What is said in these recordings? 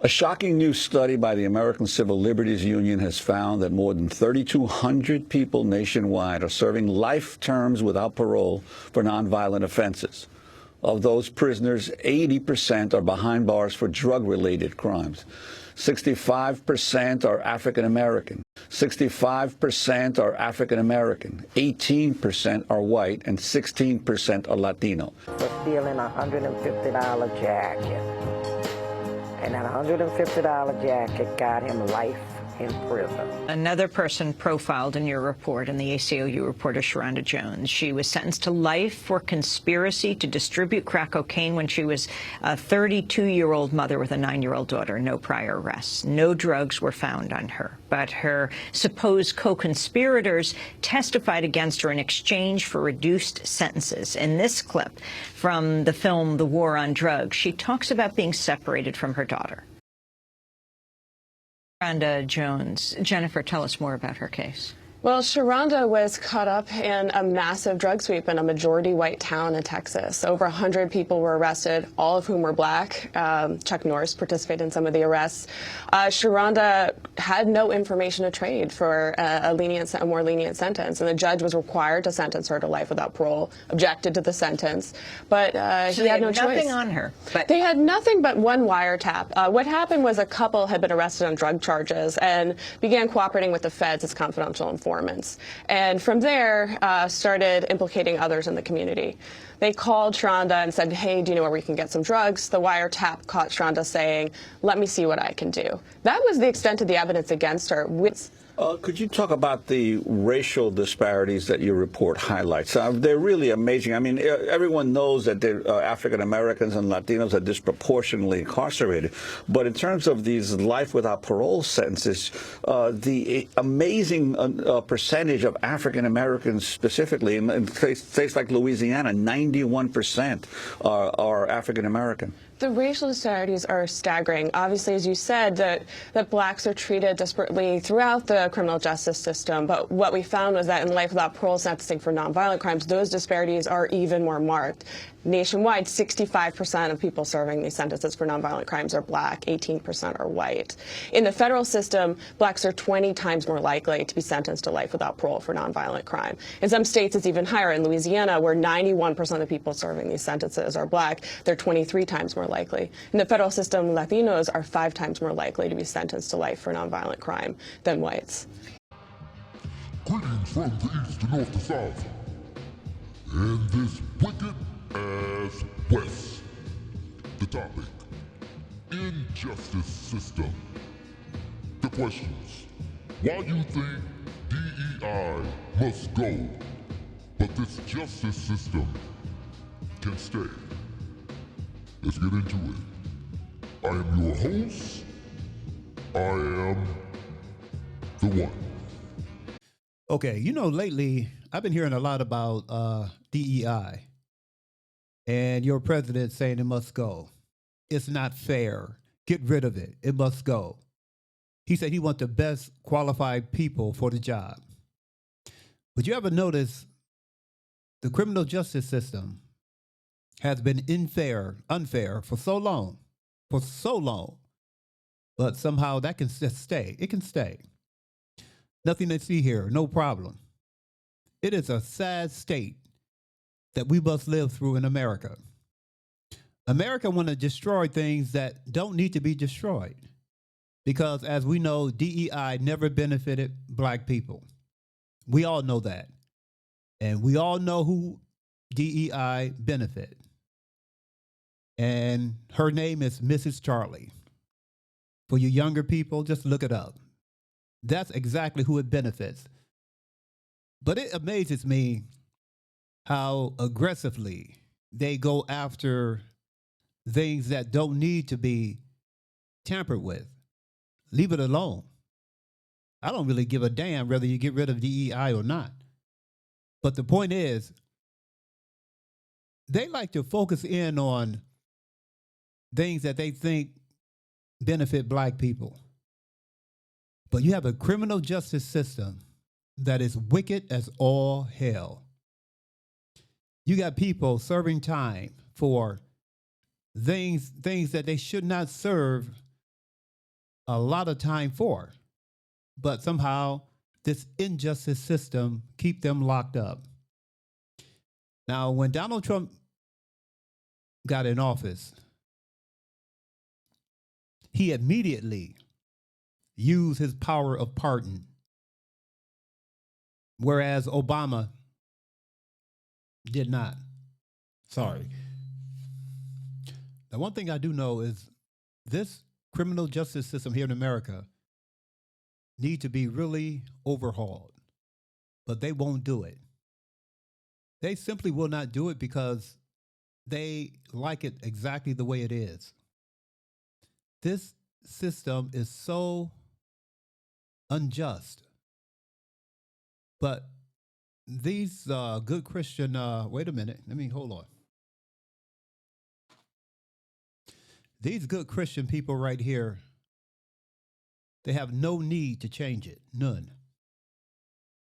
A shocking new study by the American Civil Liberties Union has found that more than 3,200 people nationwide are serving life terms without parole for nonviolent offenses. Of those prisoners, 80% are behind bars for drug-related crimes. 65% are African American. 65% are African American. 18% are white, and 16% are Latino. For stealing a $150 jacket. And that $150 jacket got him life in prison. Another person profiled in your report, in the ACLU reporter, Sharonda Jones. She was sentenced to life for conspiracy to distribute crack cocaine when she was a 32-year-old mother with a 9-year-old daughter. No prior arrests. No drugs were found on her. But her supposed co-conspirators testified against her in exchange for reduced sentences. In this clip from the film The War on Drugs, she talks about being separated from her daughter. Sharonda Jones. Jennifer, tell us more about her case. Well, Sharonda was caught up in a massive drug sweep in a majority white town in Texas. Over 100 people were arrested, all of whom were black. Chuck Norris participated in some of the arrests. Sharonda had no information to trade for a more lenient sentence, and the judge was required to sentence her to life without parole, objected to the sentence, but so he had no choice. Nothing on her. But they had nothing but one wiretap. What happened was a couple had been arrested on drug charges and began cooperating with the feds as confidential informants. And from there, started implicating others in the community. They called Sharonda and said, hey, do you know where we can get some drugs? The wiretap caught Sharonda saying, let me see what I can do. That was the extent of the evidence against her. Could you talk about the racial disparities that your report highlights? They're really amazing. I mean, everyone knows that African Americans and Latinos are disproportionately incarcerated. But in terms of these life without parole sentences, the amazing percentage of African Americans specifically, in states like Louisiana, 91% are African American. The racial disparities are staggering. Obviously, as you said, that blacks are treated disparately throughout the criminal justice system. But what we found was that in life without parole sentencing for nonviolent crimes, those disparities are even more marked. Nationwide, 65% of people serving these sentences for nonviolent crimes are black, 18% are white. In the federal system, blacks are 20 times more likely to be sentenced to life without parole for nonviolent crime. In some states, it's even higher. In Louisiana, where 91% of people serving these sentences are black, they're 23 times more likely. In the federal system, Latinos are 5 times more likely to be sentenced to life for nonviolent crime than whites. Greetings from the east to north to south. And this wicked as West. The topic, injustice system. The questions, why you think DEI must go, but this justice system can stay. Let's get into it. I am your host. I am the one. Okay, you know, lately I've been hearing a lot about DEI. And your president saying it must go. It's not fair. Get rid of it. It must go. He said he wants the best qualified people for the job. But you ever notice the criminal justice system has been unfair for so long, but somehow that can just stay. It can stay. Nothing to see here, no problem. It is a sad state that we must live through in America. America want to destroy things that don't need to be destroyed. Because as we know, DEI never benefited black people. We all know that. And we all know who DEI benefit. And her name is Mrs. Charlie. For you younger people, just look it up. That's exactly who it benefits. But it amazes me how aggressively they go after things that don't need to be tampered with. Leave it alone. I don't really give a damn whether you get rid of DEI or not. But the point is, they like to focus in on things that they think benefit black people. But you have a criminal justice system that is wicked as all hell. You got people serving time for things that they should not serve a lot of time for. But somehow this injustice system keep them locked up. Now, when Donald Trump got in office, he immediately used his power of pardon, whereas Obama did not. Sorry. Now, one thing I do know is this criminal justice system here in America need to be really overhauled, but they won't do it. They simply will not do it because they like it exactly the way it is. This system is so unjust. But these good Christian, wait a minute, hold on. These good Christian people right here, they have no need to change it, none.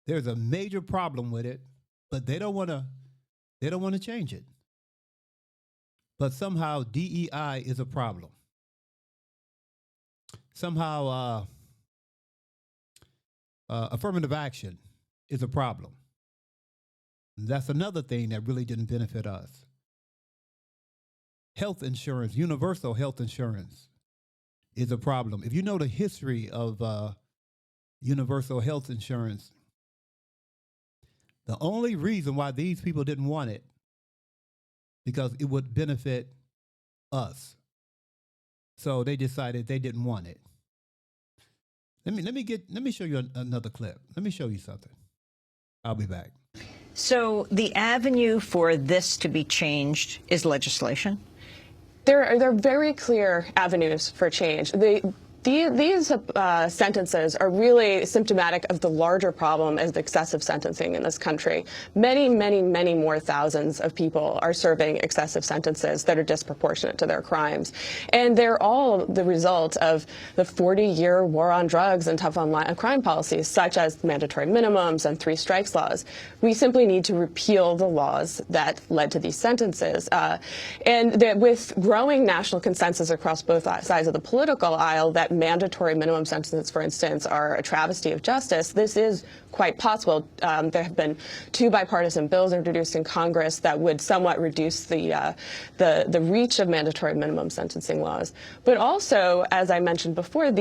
There's a major problem with it, but they don't want to change it. But somehow DEI is a problem. Somehow affirmative action is a problem. That's another thing that really didn't benefit us. Health insurance, universal health insurance is a problem. If you know the history of universal health insurance, the only reason why these people didn't want it, because it would benefit us. So they decided they didn't want it. Let me show you another clip. Let me show you something. I'll be back. So the avenue for this to be changed is legislation? There are very clear avenues for change. These sentences are really symptomatic of the larger problem of excessive sentencing in this country. Many, many, many more thousands of people are serving excessive sentences that are disproportionate to their crimes. And they're all the result of the 40-year war on drugs and tough on crime policies, such as mandatory minimums and 3 strikes laws. We simply need to repeal the laws that led to these sentences. And that with growing national consensus across both sides of the political aisle that mandatory minimum sentences, for instance, are a travesty of justice, this is quite possible. There have been 2 bipartisan bills introduced in Congress that would somewhat reduce the reach of mandatory minimum sentencing laws. But also, as I mentioned before,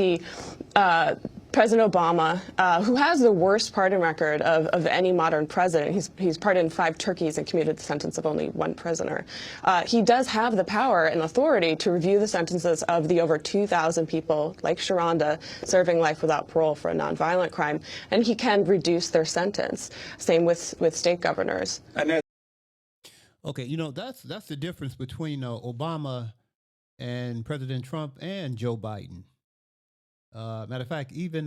President Obama, who has the worst pardon record of any modern president, he's pardoned 5 turkeys and commuted the sentence of only 1 prisoner. He does have the power and authority to review the sentences of the over 2,000 people, like Sharonda, serving life without parole for a nonviolent crime, and he can reduce their sentence. Same with state governors. Okay, that's the difference between Obama and President Trump and Joe Biden. Matter of fact, even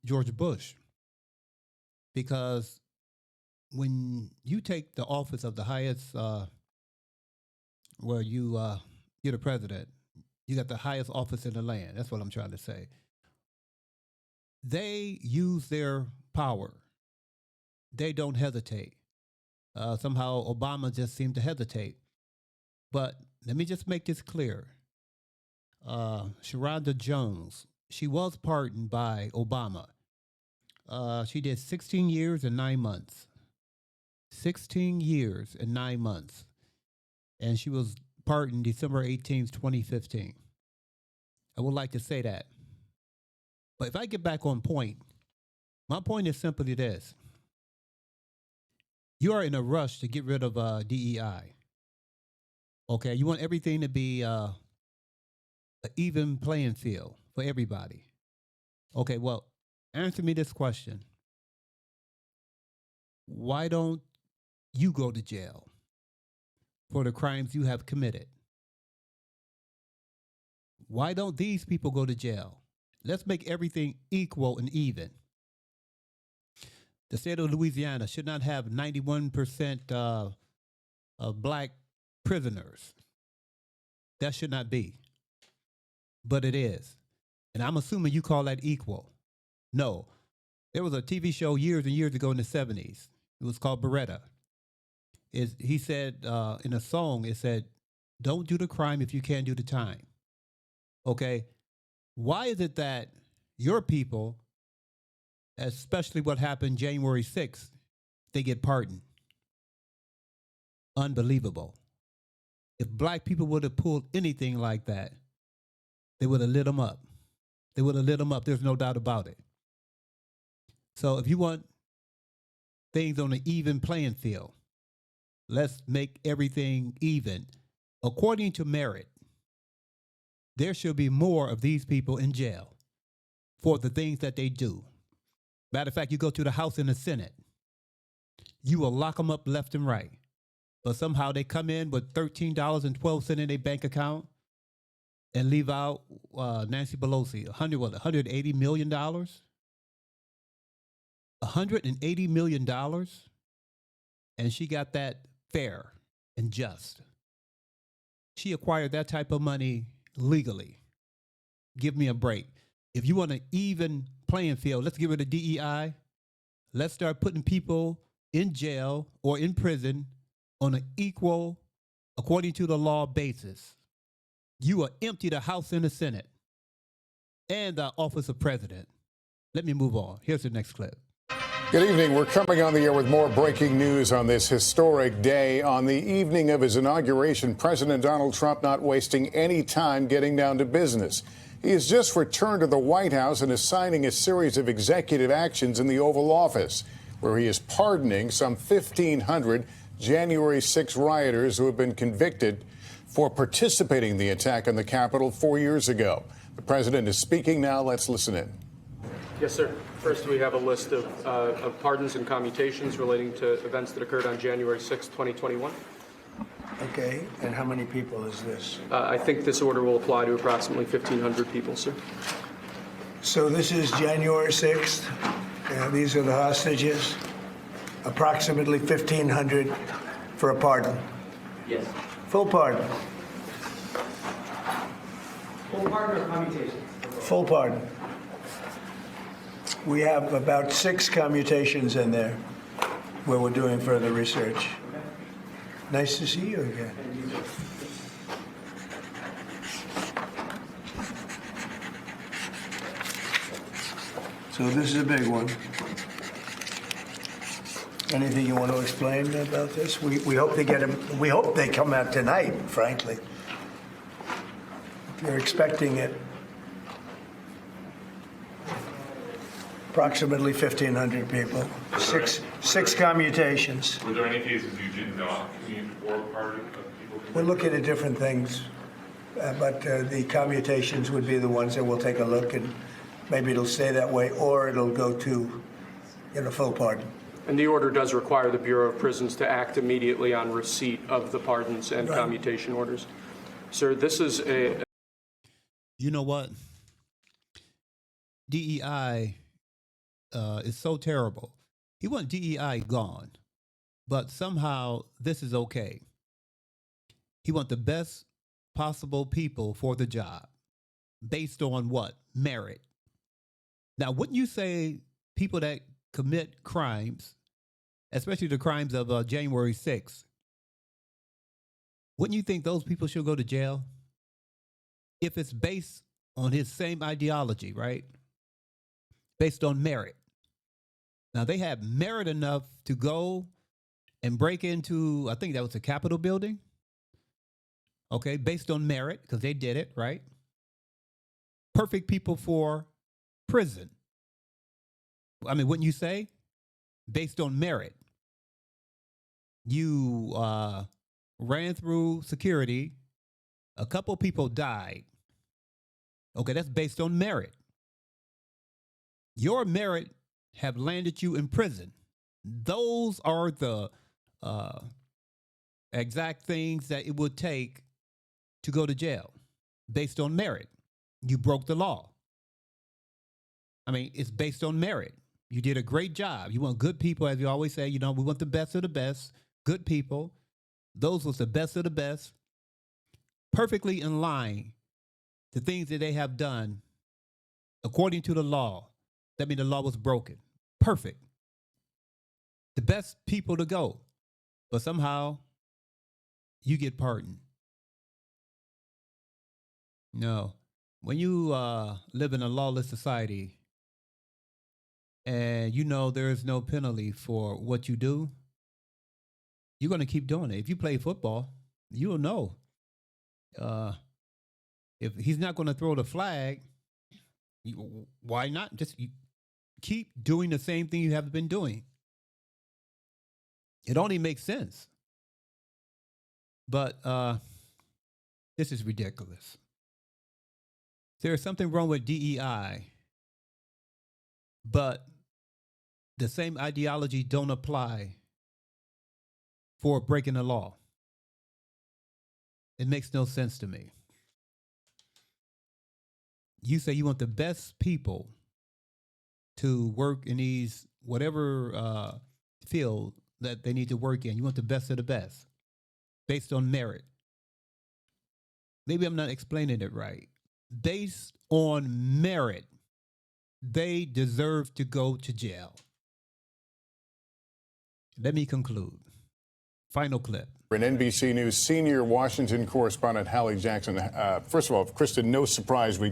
George Bush, because when you take the office of the highest, you're the president, you got the highest office in the land. That's what I'm trying to say. They use their power. They don't hesitate. Somehow Obama just seemed to hesitate. But let me just make this clear. Sharonda Jones, she was pardoned by Obama. She did 16 years and 9 months. 16 years and 9 months. And she was pardoned December 18th, 2015. I would like to say that. But if I get back on point, my point is simply this. You are in a rush to get rid of DEI. Okay, you want everything to be an even playing field for everybody. Okay, well, answer me this question. Why don't you go to jail for the crimes you have committed? Why don't these people go to jail? Let's make everything equal and even. The state of Louisiana should not have 91% of black prisoners. That should not be. But it is. And I'm assuming you call that equal. No. There was a TV show years and years ago in the 70s. It was called Beretta. He said in a song, it said, don't do the crime if you can't do the time. Okay? Why is it that your people, especially what happened January 6th, they get pardoned? Unbelievable. If black people would have pulled anything like that, they would have lit them up. They would have lit them up. There's no doubt about it. So if you want things on an even playing field, let's make everything even. According to merit, there should be more of these people in jail for the things that they do. Matter of fact, you go to the House and the Senate, you will lock them up left and right. But somehow they come in with $13.12 in their bank account and leave out Nancy Pelosi, $180 million? $180 million? And she got that fair and just. She acquired that type of money legally. Give me a break. If you want an even playing field, let's get rid of DEI. Let's start putting people in jail or in prison on an equal, according to the law basis. You will empty the House and the Senate and the office of president. Let me move on. Here's the next clip. Good evening. We're coming on the air with more breaking news on this historic day. On the evening of his inauguration, President Donald Trump not wasting any time getting down to business. He has just returned to the White House and is signing a series of executive actions in the Oval Office, where he is pardoning some 1,500 January 6 rioters who have been convicted for participating in the attack on the Capitol 4 years ago. The president is speaking now. Let's listen in. Yes, sir. First, we have a list of pardons and commutations relating to events that occurred on January 6, 2021. Okay, and how many people is this? I think this order will apply to approximately 1,500 people, sir. So this is January 6th. These are the hostages. Approximately 1,500 for a pardon. Yes. Full pardon. Full pardon or commutations? Full pardon. We have about 6 commutations in there where we're doing further research. Nice to see you again. So this is a big one. Anything you want to explain about this? We hope they get them. We hope they come out tonight, frankly. They're expecting it. Approximately 1,500 people. Six commutations. Were there any cases you did not commute or pardon of people? We're looking at different things, but the commutations would be the ones that we'll take a look, and maybe it'll stay that way, or it'll go to, full pardon. And the order does require the Bureau of Prisons to act immediately on receipt of the pardons and commutation orders. Sir, this is a... You know what? DEI is so terrible. He wants DEI gone, but somehow this is okay. He wants the best possible people for the job based on what? Merit. Now, wouldn't you say people that commit crimes, especially the crimes of January 6th, wouldn't you think those people should go to jail? If it's based on his same ideology, right? Based on merit. Now, they have merit enough to go and break into, I think that was the Capitol building. Okay, based on merit, because they did it, right? Perfect people for prison. I mean, wouldn't you say? Based on merit. You ran through security. A couple people died. Okay, that's based on merit. Your merit have landed you in prison. Those are the exact things that it would take to go to jail based on merit. You broke the law. I mean, it's based on merit. You did a great job. You want good people, as you always say, we want the best of the best, good people. Those was the best of the best, perfectly in line, the things that they have done according to the law. That means the law was broken. Perfect. The best people to go. But somehow you get pardoned. No. when you live in a lawless society and you know there is no penalty for what you do, you're going to keep doing it. If you play football, you'll know. If he's not going to throw the flag, why not? Just keep doing the same thing you have been doing. It only makes sense. But this is ridiculous. There's something wrong with DEI, but the same ideology don't apply for breaking the law. It makes no sense to me. You say you want the best people to work in these whatever field that they need to work in. You want the best of the best based on merit. Maybe I'm not explaining it right. Based on merit, they deserve to go to jail. Let me conclude. Final clip. An NBC News senior Washington correspondent, Hallie Jackson. First of all, Kristen, no surprise. We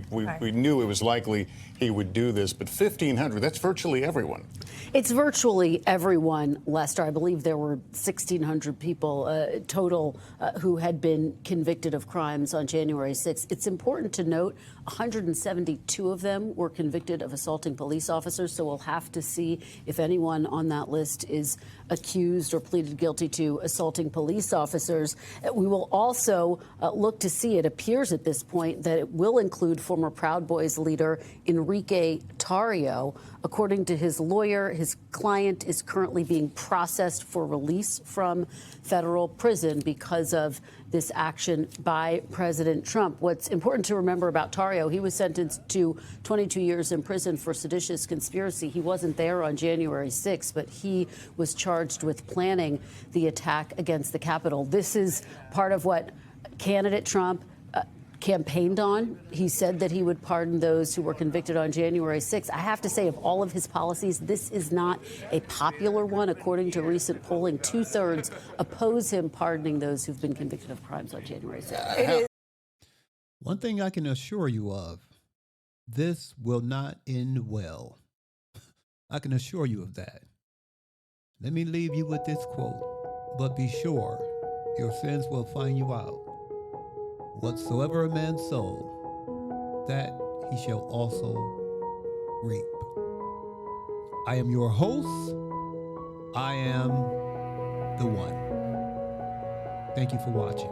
knew it was likely he would do this, but 1,500, that's virtually everyone. It's virtually everyone, Lester. I believe there were 1,600 people total who had been convicted of crimes on January 6th. It's important to note 172 of them were convicted of assaulting police officers, so we'll have to see if anyone on that list is accused or pleaded guilty to assaulting police officers. We will also look to see, it appears at this point, that it will include former Proud Boys leader Enrique Tarrio. According to his lawyer, his client is currently being processed for release from federal prison because of this action by President Trump. What's important to remember about Tarrio, he was sentenced to 22 years in prison for seditious conspiracy. He wasn't there on January 6th, but he was charged with planning the attack against the Capitol. This is part of what candidate Trump campaigned on. He said that he would pardon those who were convicted on January 6th. I have to say, of all of his policies, this is not a popular one. According to recent polling, 2/3 oppose him pardoning those who've been convicted of crimes on January 6th. One thing I can assure you of, this will not end well. I can assure you of that. Let me leave you with this quote, but be sure your sins will find you out. Whatsoever a man sow, that he shall also reap. I am your host. I am the one. Thank you for watching.